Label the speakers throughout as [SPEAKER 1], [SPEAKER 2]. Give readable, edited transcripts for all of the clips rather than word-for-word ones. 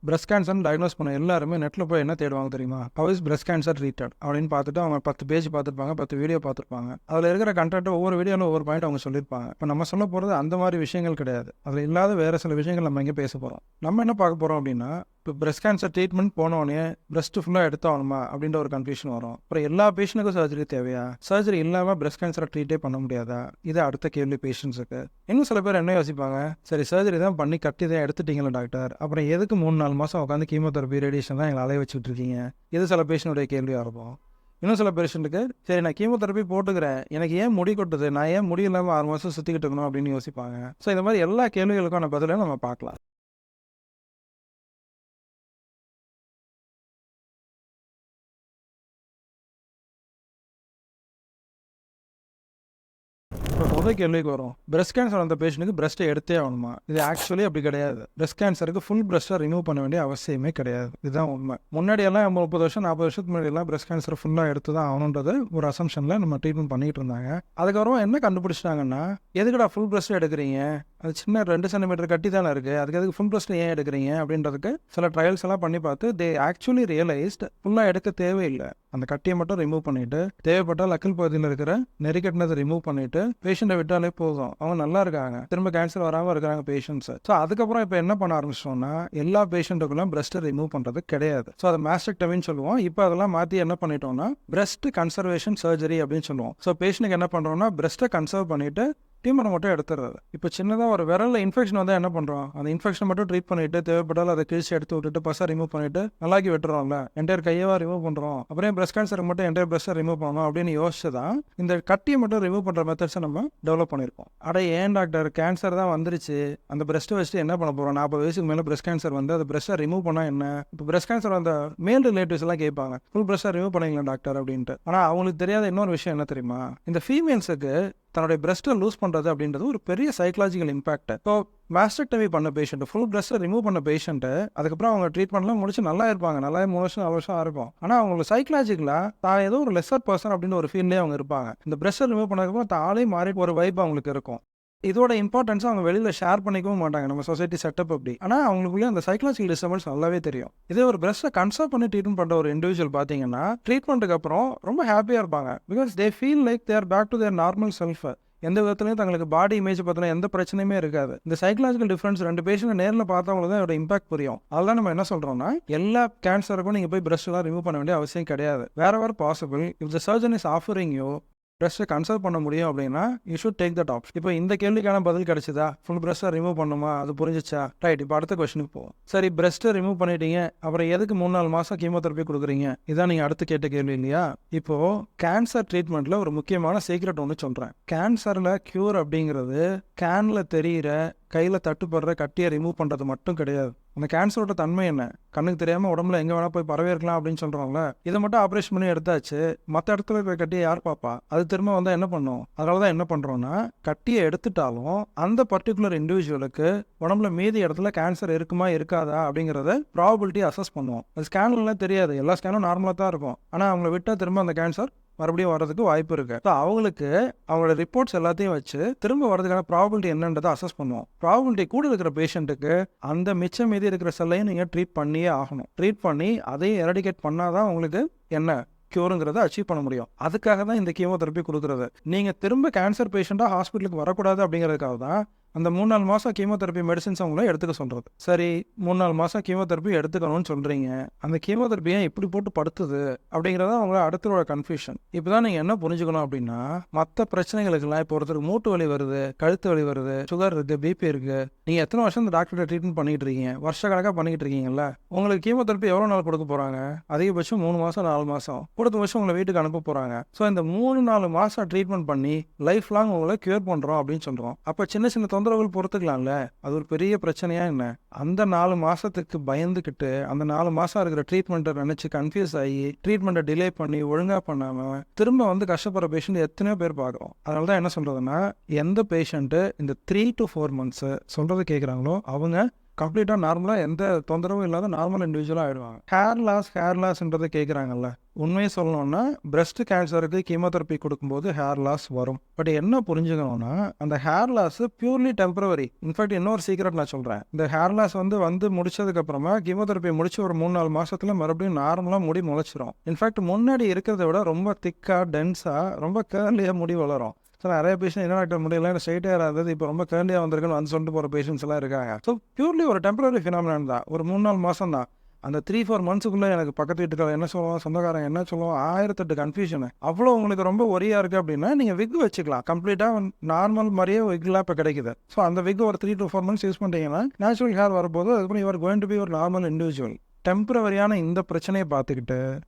[SPEAKER 1] Breast cancer diagnose பண்ண எல்லாருமே நெட்டில் போய் என்ன தேடுவாங்க தெரியுமா? How is breast cancer treated அப்படின்னு பார்த்துட்டு அவங்க 10 பேஜ் பார்த்துருப்பாங்க, 10 வீடியோ பார்த்துருப்பாங்க. அதில் இருக்கிற கண்டென்ட் ஒவ்வொரு வீடியோவில் ஒவ்வொரு பாயிண்ட் அவங்க சொல்லியிருப்பாங்க. இப்போ நம்ம சொல்ல போகிறது அந்த மாதிரி விஷயங்கள் கிடையாது. அதில் இல்லாத வேறு சில விஷயங்கள் நம்ம இங்கே பேச போகிறோம். நம்ம என்ன பார்க்க போகிறோம் அப்படின்னா, இப்போ பிரஸ்ட் கேன்சர் ட்ரீட்மெண்ட் போனோடனே பிரஸ்ட் ஃபுல்லாக எடுத்தாகணுமா அப்படின்ற ஒரு கன்ஃபியூஷன் வரும். அப்புறம் எல்லா பேஷண்ட்டுக்கும் சர்ஜரி தேவையா? சர்ஜரி இல்லாமல் பிரஸ்ட் கேன்சரை ட்ரீட்டே பண்ண முடியாதா? இது அடுத்த கேள்வி பேஷண்ட்ஸுக்கு. இன்னும் சில பேர் என்ன யோசிப்பாங்க, சரி சர்ஜரி தான் பண்ணி கட்டி தான் எடுத்துட்டீங்களா டாக்டர், அப்புறம் எதுக்கு 3-4 மாதம் உட்காந்து கீமோதெரபி ரேடியேஷன் தான் எங்களை அலைய வச்சுட்டு இருக்கீங்க? இது சில பேஷண்ட்டுடைய கேள்வியாக இருக்கும். இன்னும் சில பேஷண்ட்டுக்கு, சரி நான் கீமோதெரபி போட்டுக்கிறேன், எனக்கு ஏன் முடி கொட்டுது, நான் ஏன் முடி இல்லாமல் 6 மாதம் சுற்றிக்கிட்டு இருக்கணும் அப்படின்னு யோசிப்பாங்க. ஸோ இந்த மாதிரி எல்லா கேள்விகளுக்கான பதிலை நம்ம பார்க்கலாம். இப்போ முதல் கேள்விக்கு வரும், பிரஸ்ட் கேன்சர் வந்த பேஷண்ட்டுக்கு பிரஸ்ட்டை எடுத்தே ஆகணுமா? இது ஆக்சுவலி அப்படி கிடையாது. பிரஸ்ட் கேன்சருக்கு ஃபுல் பிரஸ்ட்டை ரிமூவ் பண்ண வேண்டிய அவசியமே கிடையாது. இதுதான் உண்மை. முன்னாடியெல்லாம் 30 வருஷம் 40 வருஷத்துக்கு முன்னாடியெல்லாம் பிரஸ்ட் கேன்சர் ஃபுல்லாக எடுத்து தான் ஆகணுன்றது ஒரு அசம்ஷனில் நம்ம ட்ரீட்மெண்ட் பண்ணிட்டு இருந்தாங்க. அதுக்கப்புறமா என்ன கண்டுபிடிச்சிட்டாங்கன்னா, எதுக்குடா ஃபுல் பிரஸ்ட் எடுக்கிறீங்க, அது சின்ன 2 சென்டிமீட்டர் கட்டி தானே இருக்குது, அதுக்கு எதுக்கு ஃபுல் பிரஸ்ட் ஏன் எடுக்கிறீங்க அப்படின்றதுக்கு சில ட்ரையல்ஸ் எல்லாம் பண்ணி பார்த்து தே ஆக்சுவலி ரியலைஸ்ட் ஃபுல்லாக எடுக்க தேவையில்லை. அந்த கட்டியை மட்டும் ரிமூவ் பண்ணிவிட்டு தேவைப்பட்டால் அக்கில் பகுதியில் இருக்கிற நெறிக்கட்டினதை ரிமூவ் பண்ணிவிட்டு பேஷண்ட்டை விட்டாலே போதும், அவங்க நல்லா இருக்காங்க, திரும்ப கேன்சர் வராமல் இருக்கிறாங்க பேஷண்ட்ஸ். ஸோ அதுக்கப்புறம் இப்போ என்ன பண்ண ஆரம்பிச்சோம்னா, எல்லா பேஷண்ட்டுக்குள்ளும் பிரஸ்ட்டை ரிமூவ் பண்ணுறது கிடையாது. ஸோ அதை மாஸ்டெக்டமின்னு சொல்லுவோம். இப்போ அதெல்லாம் மாற்றி என்ன பண்ணிட்டோம்னா பிரஸ்ட் கன்சர்வேஷன் சர்ஜரி அப்படின்னு சொல்லுவோம். ஸோ பேஷண்ட்டுக்கு என்ன பண்ணுறோம்னா பிரஸ்ட்டை கன்சர்வ் பண்ணிவிட்டு டியூமரை மட்டும் எடுத்துடுறது. இப்போ சின்னதாக ஒரு விரலில் இன்ஃபெக்ஷன் வந்தால் என்ன பண்ணுறோம், அந்த இன்ஃபெக்ஷன் மட்டும் ட்ரீட் பண்ணிவிட்டு தேவைப்பட்டாலும் அதை கிழிச்சு எடுத்து விட்டுட்டு பஸ்ஸை ரிமூவ் பண்ணிவிட்டு நல்லாக்கி விட்டுறோம்ல, என்டையர் கையவா ரிமூவ் பண்ணுறோம், அப்புறம் பிரஸ்ட் கேன்சருக்கு மட்டும் என்டையர் பிரஸ்ட்டை ரிமூவ் பண்ணணும் அப்படின்னு யோசிச்சு தான் இந்த கட்டியை மட்டும் ரிமூவ் பண்ணுற மெத்தட்ஸை நம்ம டெவலப் பண்ணியிருக்கோம். அட ஏன் டாக்டர் கேன்சர் தான் வந்துருச்சு, அந்த பிரஸ்ட்டை வச்சுட்டு என்ன பண்ண போகிறோம், 40 வயசுக்கு மேலே பிரஸ்ட் கேன்சர் வந்து அந்த பிரஸ்ட்டை ரிமூவ் பண்ணால் என்ன? இப்போ பிரஸ்ட் கேன்சர் வந்த மேல் ரிலேட்டிவ்ஸ் எல்லாம் கேட்பாங்க, ஃபுல் பிரஸ்ட்டை ரிமூவ் பண்ணிங்களா டாக்டர் அப்படின்ட்டு. ஆனால் அவங்களுக்கு தெரியாத இன்னொரு விஷயம் என்ன தெரியுமா, இந்த ஃபீமேல்ஸுக்கு தன்னுடைய பிரஸ்ட்டை லூஸ் பண்ணுறது அப்படின்றது ஒரு பெரிய சைக்கலாஜிக்கல் இம்பாக்ட். ஸோ மாஸ்டெக்டமி பண்ண பேஷண்ட், ஃபுல் பிரஸ்ட்டை ரிமூவ் பண்ண பேஷண்ட்டு அதுக்கப்புறம் அவங்க ட்ரீட்மெண்ட்லாம் முடிச்சு நல்லா இருப்பாங்க, நல்லா 3 வருஷம் 4 வருஷம் இருக்கும். ஆனால் அவங்களுக்கு சைக்கலாஜிக்கலாக தான் ஏதோ ஒரு லெஸர் பர்சன் அப்படின்னு ஒரு ஃபீல்லே அவங்க இருப்பாங்க. இந்த பிரஸ்ட்டை ரிமூவ் பண்ணதுக்கப்புறம் தாளே மாறி ஒரு வைப் அவங்களுக்கு இருக்கும். இதோட இம்பார்ட்டன்ஸ் அவங்க வெளியில் ஷேர் பண்ணிக்கவும் மாட்டாங்க, நம்ம சொசைட்டி செட்டப் அப்படி. ஆனால் அவங்களுக்குள்ளே அந்த சைக்கலாஜிக்கல் டிஸ்டர்பன்ஸ் நல்லாவே தெரியும். இதே ஒரு பிரஸ்ட்டை கன்சர்வ் பண்ணி ட்ரீட்மெண்ட் பண்ணுற ஒரு இண்டிவிஜுவல் பார்த்தீங்கன்னா ட்ரீட்மெண்ட்டுக்கு அப்புறம் ரொம்ப ஹாப்பியாக இருப்பாங்க. Because they feel like they are back to their normal self. எந்த விதத்துலையும் தங்களுக்கு பாடி இமேஜ் பார்த்தோன்னா எந்த பிரச்சனையுமே இருக்காது. இந்த சைக்கலாஜிக்கல் டிஃபரன்ஸ் 2 பேஷண்ட் நேரில் பார்த்தவங்களுக்கு தான் இதோட இம்பாக்ட் புரியும். அதெல்லாம் நம்ம என்ன சொல்கிறோம்னா, எல்லா கேன்சருக்கும் நீங்கள் போய் பிரஸ்ட்லாம் ரிமூவ் பண்ண வேண்டிய அவசியம் கிடையாது. வேற possible if the surgeon is offering you பிரஸ்ட்டை கன்சர்வ் பண்ண முடியும் அப்படின்னா you should take that option. இப்போ இந்த கேள்விக்கான பதில் கிடைச்சதா, ஃபுல் பிரஸ்ட்டை ரிமூவ் பண்ணுமா, அது புரிஞ்சிச்சா? ரைட், இப்போ அடுத்த கொஸ்டினுக்கு போவோம். சரி பிரஸ்ட்டை ரிமூவ் பண்ணிட்டீங்க, அப்புறம் எதுக்கு 3-4 மாதம் கீமோதெரபி கொடுக்குறீங்க? இதான் நீங்கள் அடுத்து கேட்ட கேள்வி இல்லையா? இப்போது கேன்சர் ட்ரீட்மெண்ட்டில் ஒரு முக்கியமான சீக்ரெட் ஒன்று சொல்கிறேன். கேன்சரில் க்யூர் அப்படிங்கிறது கேனில் தெரிகிற கையில் தட்டுப்படுற கட்டியை ரிமூவ் பண்ணுறது மட்டும் கிடையாது. அந்த கேன்சரோட தன்மை என்ன, கண்ணுக்கு தெரியாமல் உடம்புல எங்கே வேணால் போய் பரவே இருக்கலாம் அப்படின்னு சொல்கிறோம்ல, இதை மட்டும் ஆப்ரேஷன் பண்ணி எடுத்தாச்சு, மற்ற இடத்துல இருக்கிற கட்டியை யார் பார்ப்பா? அது திரும்ப வந்தால் என்ன பண்ணும்? அதனால தான் என்ன பண்ணுறோன்னா, கட்டியை எடுத்துட்டாலும் அந்த பர்டிகுலர் இண்டிவிஜுவலுக்கு உடம்புல மீதி இடத்துல கேன்சர் இருக்குமா இருக்காதா அப்படிங்கிறத ப்ராபபிலிட்டி அசஸ் பண்ணுவோம். அது ஸ்கேன்லாம் தெரியாது, எல்லா ஸ்கேனும் நார்மலாக தான் இருக்கும். ஆனால் அவங்கள விட்டால் திரும்ப அந்த கேன்சர் மறுபடியும் வர்றதுக்கு வாய்ப்பு இருக்குது. ஸோ அவங்களுக்கு அவங்களோட ரிப்போர்ட்ஸ் எல்லாத்தையும் வச்சு திரும்ப வரதுக்கான ப்ராபபிலிட்டி என்னன்றதை அசஸ் பண்ணுவோம். ப்ராபபிலிட்டி கூட இருக்கிற பேஷண்ட்டுக்கு அந்த மிச்சம் மீதி இருக்கிற செல்லையும் நீங்கள் ட்ரீட் பண்ணியே ஆகணும். ட்ரீட் பண்ணி அதையும் எரடிகேட் பண்ணாதான் உங்களுக்கு என்ன க்யூருங்கிறத அச்சீவ் பண்ண முடியும். அதுக்காக தான் இந்த கீமோதெரபி கொடுக்குறது. நீங்கள் திரும்ப கேன்சர் பேஷண்ட்டாக ஹாஸ்பிட்டலுக்கு வரக்கூடாது அப்படிங்கிறதுக்காக தான் அந்த 3-4 மாதம் கீமோதெரபி மெடிசின்ஸ் அவங்கள எடுத்துக்க சொல்கிறது. சரி 3-4 மாதம் கீமோதெரபி எடுத்துக்கணும்னு சொல்கிறீங்க, அந்த கீமோதெரபியை இப்படி போட்டு படுத்துது அப்படிங்கிறத அவங்கள அடுத்தோட கன்ஃபியூஷன். இப்போ தான் நீங்கள் என்ன புரிஞ்சுக்கணும் அப்படின்னா, மற்ற பிரச்சனைகளுக்கெல்லாம் இப்போ ஒருத்தருக்கு மூட்டு வலி வருது, கழுத்து வலி வருது, சுகர் இருக்குது, பிபி இருக்குது, நீங்கள் எத்தனை வருஷம் இந்த டாக்டர்கிட்ட ட்ரீட்மெண்ட் பண்ணிகிட்டு இருக்கீங்க, வருஷ கணக்காக பண்ணிக்கிட்டு இருக்கீங்கல்ல, உங்களுக்கு கீமோதெரபி எவ்வளோ நாள் கொடுக்க போகிறாங்க? அதிகபட்சம் 3 மாதம் 4 மாதம் கொடுத்த வருஷம் உங்களை வீட்டுக்கு அனுப்ப போகிறாங்க. ஸோ இந்த 3-4 மாதம் ட்ரீட்மெண்ட் பண்ணி லைஃப் லாங் உங்களை க்யூர் பண்ணுறோம் அப்படின்னு சொல்கிறோம். அப்போ சின்ன சின்ன தொந்தரவுகள் பொறுத்துக்கலாம்ல, அது ஒரு பெரிய பிரச்சனையா என்ன? அந்த 4 மாசத்துக்கு பயந்துக்கிட்டு அந்த 4 மாசம் இருக்கிற ட்ரீட்மெண்ட்டை நினைச்சு கன்ஃபியூஸ் ஆகி ட்ரீட்மெண்ட்டை டிலே பண்ணி ஒழுங்கா பண்ணாம திரும்ப வந்து கஷ்டப்படுற பேஷண்ட் எத்தனையோ பேர் பார்க்குறோம். அதனால தான் என்ன சொல்றதுன்னா, எந்த பேஷண்ட்டு இந்த 3 to 4 months சொல்றது கேட்குறாங்களோ அவங்க கம்ப்ளீட்டாக நார்மலாக எந்த தொந்தரவும் இல்லாத நார்மல் இண்டிவிஜுவலாக ஆகிடுவாங்க. ஹேர் லாஸ்ன்றதை கேட்குறாங்கல்ல, உண்மையை சொல்லணும்னா பிரஸ்ட் கேன்சருக்கு கீமோதெரப்பி கொடுக்கும்போது ஹேர் லாஸ் வரும். பட் என்ன புரிஞ்சுக்கணும்னா அந்த hair loss purely temporary. In fact இன்னொரு சீக்ரெட் நான் சொல்கிறேன். இந்த ஹேர் லாஸ் வந்து முடிச்சதுக்கப்புறமா கீமோதெரப்பி முடிச்சு ஒரு 3-4 மாசத்துல மறுபடியும் நார்மலாக முடி முளைச்சிரும். இன்ஃபேக்ட் முன்னாடி இருக்கிறத விட ரொம்ப திக்காக டென்ஸாக ரொம்ப கேர்லியாக முடி வளரும். ஸோ நிறைய பேஷண்ட் என்ன டாக்டர் முடியல எனக்கு ஸ்ட்ரைட்டாக இருந்தது இப்போ ரொம்ப கேர்லியாக வந்திருக்குன்னு வந்து சொல்லிட்டு போகிற பேஷண்ட்ஸ் எல்லாம் இருக்காங்க. ஸோ பியூர்லி ஒரு டெம்பரரி ஃபினாமினான் தான், ஒரு 3-4 மாதம் தான். அந்த 3-4 மந்த்ஸுக்குள்ளே எனக்கு பக்கத்து வீட்டுக்காரர் என்ன சொல்லுவோம், சொந்தக்காரங்க என்ன சொல்லுவோம், 1008 கன்ஃபியூஷனு. அவ்வளோ உங்களுக்கு ரொம்ப ஒரியாக இருக்குது அப்படின்னா நீங்கள் விக் வச்சுக்கலாம். கம்ப்ளீட்டாக நார்மல் மாதிரியே விக்லாம் இப்போ கிடைக்குது. ஸோ அந்த விக் ஒரு 3 to 4 months யூஸ் பண்ணிட்டீங்கன்னா நேச்சுரல் ஹேர் வரப்போது. அதுக்கப்புறம் யுவர் கோயிங் டு பி ஒரு நார்மல் இண்டிவிஜுவல். டெம்பரவரியான இந்த பிரச்சனையை பார்த்துக்கிட்டு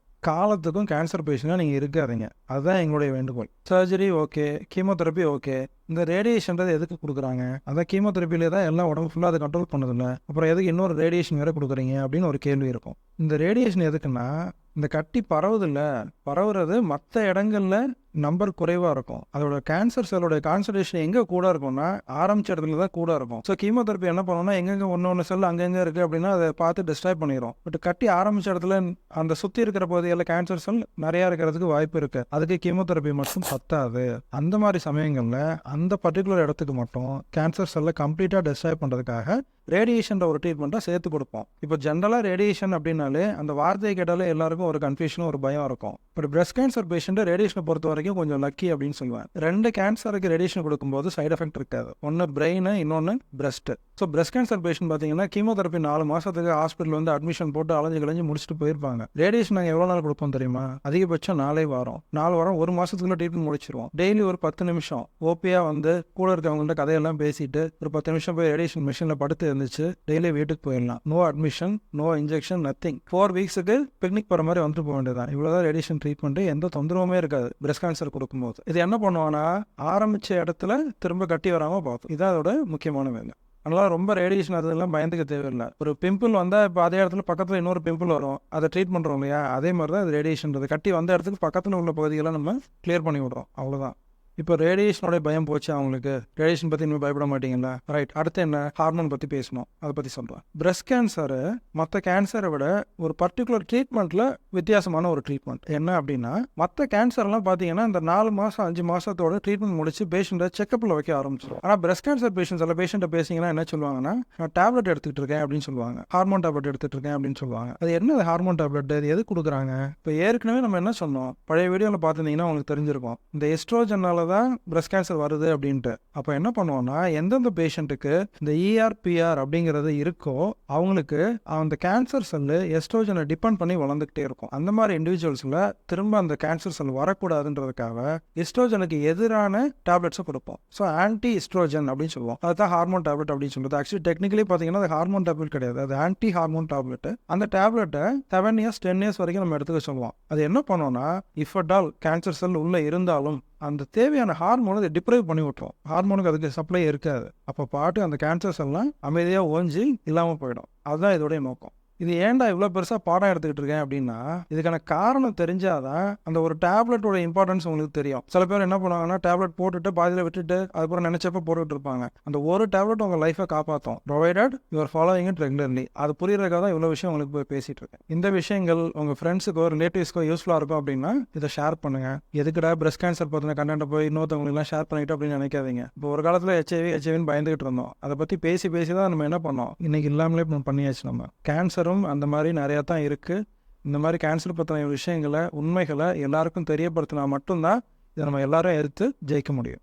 [SPEAKER 1] காலத்துக்கும் கேன்சர் பேஷண்டாக நீங்கள் இருக்காதீங்க. அதுதான் எங்களுடைய வேண்டுகோள். சர்ஜரி ஓகே, கீமோதெரப்பி ஓகே, இந்த ரேடியேஷன்றது எதுக்கு கொடுக்குறாங்க? அதான் கீமோதெரப்பிலே தான் எல்லாம் உடம்பு ஃபுல்லாக அதை கண்ட்ரோல் பண்ணுதில்ல, அப்புறம் எதுக்கு இன்னொரு ரேடியேஷன் வேறு கொடுக்குறீங்க அப்படின்னு ஒரு கேள்வி இருக்கும். இந்த ரேடியேஷன் எதுக்குன்னா இந்த கட்டி பரவுதில்ல, பரவுறது மற்ற இடங்களில் நம்பர் குறைவாக இருக்கும். அதோட கேன்சர் செல்லோடைய கான்சன்ட்ரேஷன் எங்கே கூட இருக்கும்னா ஆரம்பிச்ச இடத்துல தான் கூட இருக்கும். ஸோ கீமோதெரப்பி என்ன பண்ணணும்னா எங்கெங்கே ஒன்று செல் அங்கங்கே இருக்குது அப்படின்னா அதை பார்த்து டிஸ்ட்ராய் பண்ணிடும். பட் கட்டி ஆரம்பிச்ச இடத்துல அந்த சுற்றி இருக்கிற பகுதியில் கேன்சர் செல் நிறையா இருக்கிறதுக்கு வாய்ப்பு இருக்குது. அதுக்கு கீமோதெரப்பி மட்டும் பத்தாது. அந்த மாதிரி சமயங்களில் அந்த பர்டிகுலர் இடத்துக்கு மட்டும் கேன்சர் செல்லை கம்ப்ளீட்டாக டிஸ்ட்ராய் பண்ணுறதுக்காக ரேடியேஷன் ஒரு ட்ரீட்மெண்ட்டை சேர்த்து கொடுப்போம். இப்போ ஜென்ரலாக ரேடியேஷன் அப்படின்னாலே அந்த வார்த்தையை கேட்டாலே எல்லாருக்கும் ஒரு கன்ஃபியூஷனும் ஒரு பயம் இருக்கும். பட் பிரஸ்ட் கேன்சர் பேஷண்ட்டு ரேடியேஷனை பொறுத்த வரைக்கும் கொஞ்சம் லக்கி அப்படின்னு சொல்லுவேன். 2 கேன்சருக்கு ரேடியேஷன் கொடுக்கும்போது சைட் எஃபெக்ட் இருக்காது. ஒன்று பிரெயின், இன்னொன்று breast. So breast cancer patient பார்த்தீங்கன்னா கீமோதெரப்பி 4 மாதத்துக்கு ஹாஸ்பிட்டல் வந்து அட்மிஷன் போட்டு அலைஞ்சு முடிச்சுட்டு போயிருப்பாங்க. ரேடியேஷன் நாங்கள் எவ்வளோ நாள் கொடுப்போம் தெரியுமா? அதிகபட்சம் 4 வாரம். 4 வாரம் 1 மாதத்துக்குள்ள ட்ரீட்மெண்ட் முடிச்சிருவோம். டெய்லி ஒரு 10 நிமிஷம் ஓபியாக வந்து கூட இருக்கவங்கள்ட்ட கதையெல்லாம் பேசிட்டு ஒரு 10 நிமிஷம் போய் ரேடியேஷன் மிஷினில் படுத்து இருந்துச்சு டெய்லி வீட்டுக்கு போயிடலாம். No admission, no injection, nothing. 4 வீக்ஸுக்கு பிக்னிக் போகிற மாதிரி வந்துட்டு போக வேண்டியதான். இவ்வளோதான் ரேடியேஷன் ட்ரீட்மெண்ட். எந்த தொந்தரவுமே இருக்காது பிரஸ்ட் கேன்சர் கொடுக்கும்போது. இது என்ன பண்ணுவாங்கன்னா ஆரம்பிச்ச இடத்துல திரும்ப கட்டி வராமல் பார்ப்போம். இதான் அதோட முக்கியமான வேலை. அதனால் ரொம்ப ரேடியேஷன் அதெல்லாம் பயந்துக்க தேவையில்லை. ஒரு பிம்பிள் வந்தால் இப்போ அதே இடத்துல பக்கத்தில் இன்னொரு பிம்பிள் வரும், அதை ட்ரீட் பண்ணுறோம் இல்லையா? அதே மாதிரி தான் அது ரேடியேஷன்றது. கட்டி வந்த இடத்துக்கு பக்கத்தில் உள்ள பகுதியெல்லாம் நம்ம கிளியர் பண்ணி விடுறோம், அவ்வளோதான். இப்போ ரேடியேஷனோடைய பயம் போச்சு அவங்களுக்கு. ரேடியேஷன் பற்றி இன்னும் பயப்பட மாட்டீங்களா? ரைட். அடுத்து என்ன? ஹார்மோன் பற்றி பேசணும். அதை பற்றி சொல்கிறேன். பிரஸ்ட் கேன்சரு மற்ற கேன்சரை விட ஒரு பர்டிகுலர் ட்ரீட்மெண்ட்டில் வித்தியாசமான ஒரு ட்ரீட்மெண்ட் என்ன அப்படின்னா, மற்ற கேன்சர்லாம் பார்த்தீங்கன்னா இந்த 4 மாதம் 5 மாதத்தோட ட்ரீட்மெண்ட் முடிச்சு பேஷண்ட்டை செக்கப்பில் வைக்க ஆரம்பிச்சிடும். ஆனால் பிரஸ்ட் கேன்சர் பேஷண்ட்ஸ் எல்லாம் பேஷண்ட்டை பேசிங்கன்னா என்ன சொல்லுவாங்கன்னா, நான் டேப்லெட் எடுத்துக்கிட்டு இருக்கேன் அப்படின்னு சொல்லுவாங்க. ஹார்மோன் டேப்லெட் எடுத்துகிட்டு இருக்கேன் அப்படின்னு சொல்லுவாங்க. அது என்ன ஹார்மோன் டேப்லெட்? அது எது கொடுக்குறாங்க? இப்போ ஏற்கனவே நம்ம என்ன சொன்னோம், பழைய வீடியோவில் பார்த்துருந்தீங்கன்னா உங்களுக்கு தெரிஞ்சிருக்கும். இந்த எஸ்ட்ரோஜனால தான் பிரஸ்ட் கேன்சர் வருது அப்படின்ட்டு. அப்போ என்ன பண்ணுவோம்னா எந்தெந்த பேஷண்ட்டுக்கு இந்த ER/PR அப்படிங்கிறது இருக்கோ அவங்களுக்கு அந்த கேன்சர் செல்லு எஸ்ட்ரோஜனை டிபெண்ட் பண்ணி வளர்ந்துக்கிட்டே இருக்கும். அந்த மாதிரி இண்டிவிஜுவல்ஸில் திரும்ப அந்த கேன்சர் செல் வரக்கூடாதுன்றதுக்காக எஸ்ட்ரோஜனுக்கு எதிரான டேப்லெட்ஸை கொடுப்போம். ஸோ ஆன்டி எஸ்ட்ரோஜன் அப்படின்னு சொல்லுவோம். அதுதான் ஹார்மோன் டேப்லெட் அப்படின்னு சொல்லுறது. ஆக்சுவலி டெக்னிக்கலி பார்த்தீங்கன்னா அது ஹார்மோன் டேப்லெட் கிடையாது, அது ஆன்டி ஹார்மோன் டேப்லெட். அந்த டேப்லெட்டை 7 years 10 years வரைக்கும் நம்ம எடுத்துக்க சொல்லுவோம். அது என்ன பண்ணோம்னா if at all cancer cell உள்ளே இருந்தாலும் அந்த தேவையான ஹார்மோனை அதை டிப்ரைவ் பண்ணி விட்டுரும். ஹார்மோனுக்கு அதுக்கு சப்ளை இருக்காது. அப்போ பாட்டு அந்த கேன்சர்ஸ் எல்லாம் அமைதியாக ஓஞ்சி இல்லாமல் போயிடும். அதுதான் இதோடைய நோக்கம். இது ஏன்டா இவ்வளோ பெருசாக பாடம் எடுத்துக்கிட்டு இருக்கேன் அப்படின்னா, இதுக்கான காரணம் தெரிஞ்சாதான் அந்த ஒரு டேப்லெட்டோட இம்பார்ட்டன்ஸ் உங்களுக்கு தெரியும். சில பேர் என்ன பண்ணுவாங்கன்னா டேப்லெட் போட்டுட்டு பாதியில் விட்டுட்டு அதுக்கப்புறம் நினைச்சப்ப போட்டுட்டு இருப்பாங்க. அந்த ஒரு டேப்லெட் உங்கள் லைஃபை காப்பாற்றும், provided you are following it regularly. அது புரியுறதுக்காக தான் இவ்வளோ விஷயம் உங்களுக்கு போய் பேசிட்டு இருக்கேன். இந்த விஷயங்கள் உங்கள் ஃப்ரெண்ட்ஸுக்கோ ரிலேட்டிவ்ஸ்க்கோ யூஸ்ஃபுல்லாக இருக்கும் அப்படின்னா இதை ஷேர் பண்ணுங்க. எதுக்குடா பிரஸ்ட் கேன்சர் பற்றின கண்டென்ட்டை போய் இன்னொருத்தவங்களுக்குலாம் ஷேர் பண்ணிட்டு அப்படின்னு நினைக்காதீங்க. இப்போ ஒரு காலத்தில் ஹெச்ஐவின்னு பயந்துகிட்டு இருந்தோம். அதை பற்றி பேசி தான் நம்ம என்ன பண்ணோம், இன்னைக்கு இல்லாமலே பண்ணியாச்சு. நம்ம கேன்சரும் அந்த மாதிரி நிறையா தான் இருக்குது. இந்த மாதிரி கேன்சர் பற்றின விஷயங்களை உண்மைகளை எல்லாருக்கும் தெரியப்படுத்தினா மட்டும்தான் இதை நம்ம எல்லாரும் எடுத்து ஜெயிக்க முடியும்.